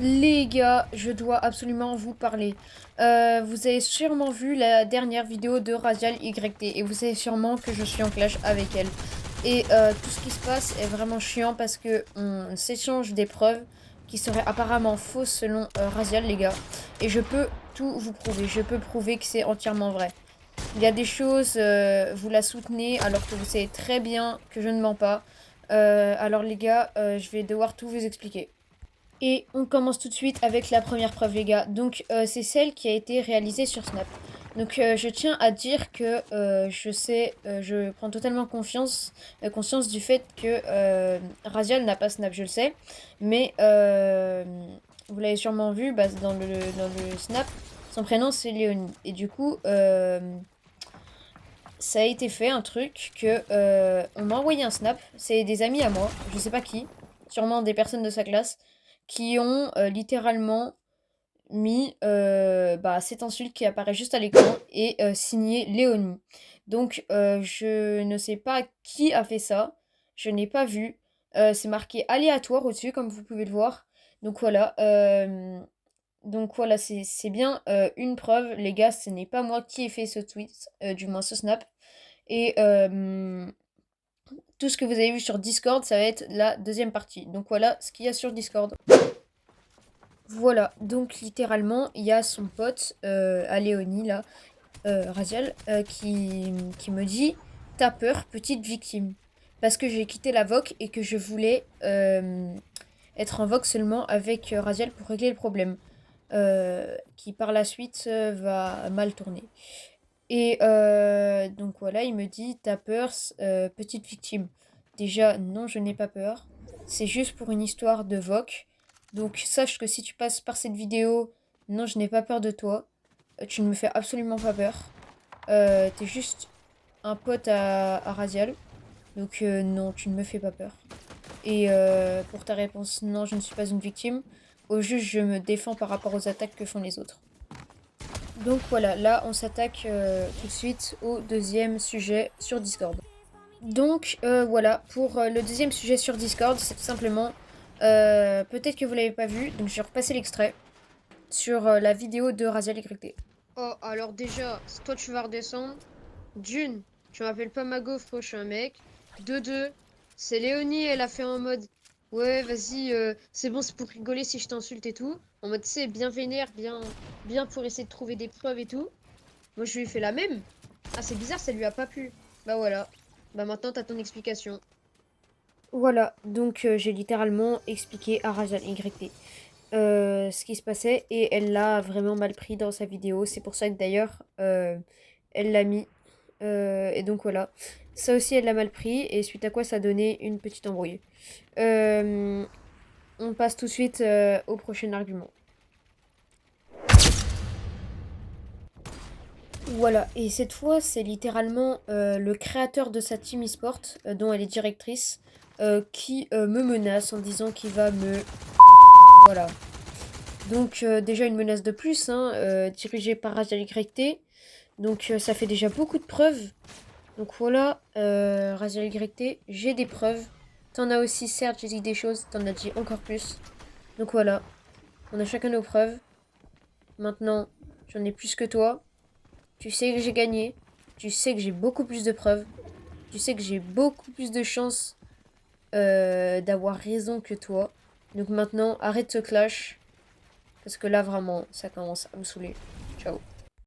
Les gars, je dois absolument vous parler. Vous avez sûrement vu la dernière vidéo de Razial YT et vous savez sûrement que je suis en clash avec elle. Et tout ce qui se passe est vraiment chiant parce que on s'échange des preuves qui seraient apparemment fausses selon Razial, les gars. Et je peux tout vous prouver. Je peux prouver que c'est entièrement vrai. Il y a des choses, vous la soutenez alors que vous savez très bien que je ne mens pas. Alors les gars, je vais devoir tout vous expliquer. Et on commence tout de suite avec la première preuve, les gars. Donc, c'est celle qui a été réalisée sur Snap. Donc, je tiens à dire que je prends totalement conscience du fait que Razial n'a pas Snap, je le sais. Mais vous l'avez sûrement vu bah, dans le Snap, son prénom c'est Léonie. Et du coup, ça a été fait un truc que on m'a envoyé un Snap. C'est des amis à moi, je sais pas qui, sûrement des personnes de sa classe qui ont littéralement mis bah, cette insulte qui apparaît juste à l'écran et signé Léonie. Donc je ne sais pas qui a fait ça, je n'ai pas vu. C'est marqué aléatoire au-dessus, comme vous pouvez le voir. Donc voilà, c'est bien une preuve, les gars, ce n'est pas moi qui ai fait ce tweet, du moins ce snap. Et tout ce que vous avez vu sur Discord, ça va être la deuxième partie. Donc voilà ce qu'il y a sur Discord. Voilà, donc littéralement, il y a son pote, Aléonie, là, Raziel, qui me dit t'as peur, petite victime. Parce que j'ai quitté la VOC et que je voulais être en VOC seulement avec Raziel pour régler le problème. Qui par la suite va mal tourner. Et donc voilà, il me dit t'as peur, petite victime. Déjà, non, je n'ai pas peur. C'est juste pour une histoire de VOC. Donc sache que si tu passes par cette vidéo, non, je n'ai pas peur de toi. Tu ne me fais absolument pas peur. T'es juste un pote à Razial. Donc non, tu ne me fais pas peur. Et pour ta réponse, non, je ne suis pas une victime. Au juge, je me défends par rapport aux attaques que font les autres. Donc voilà, là on s'attaque tout de suite au deuxième sujet sur Discord. Donc voilà, pour le deuxième sujet sur Discord, c'est tout simplement, peut-être que vous l'avez pas vu, donc je vais repasser l'extrait sur la vidéo de Raziel YT. Oh, alors déjà, toi tu vas redescendre. D'une, tu m'appelles pas ma gaufre, je suis un mec. De deux, c'est Léonie, elle a fait en mode ouais, vas-y, c'est bon, c'est pour rigoler si je t'insulte et tout. En mode, c'est bien vénère, bien pour essayer de trouver des preuves et tout. Moi, je lui ai fait la même. Ah, c'est bizarre, ça lui a pas plu. Bah voilà. Bah maintenant, t'as ton explication. Voilà, donc j'ai littéralement expliqué à Raziel YT ce qui se passait et elle l'a vraiment mal pris dans sa vidéo. C'est pour ça que d'ailleurs elle l'a mis. Et donc voilà. Ça aussi elle l'a mal pris et suite à quoi ça a donné une petite embrouille. Euh, on passe tout de suite au prochain argument. Voilà, et cette fois c'est littéralement le créateur de sa team e-sport, dont elle est directrice, qui me menace en disant qu'il va me... Voilà. Donc déjà une menace de plus, hein, dirigée par Raziel YT. Donc ça fait déjà beaucoup de preuves. Donc voilà, Raziel YT, j'ai des preuves. T'en as aussi, certes, j'ai dit des choses, t'en as dit encore plus. Donc voilà, on a chacun nos preuves. Maintenant, j'en ai plus que toi. Tu sais que j'ai gagné. Tu sais que j'ai beaucoup plus de preuves. Tu sais que j'ai beaucoup plus de chances d'avoir raison que toi. Donc maintenant, arrête ce clash. Parce que là, vraiment, ça commence à me saouler. Ciao.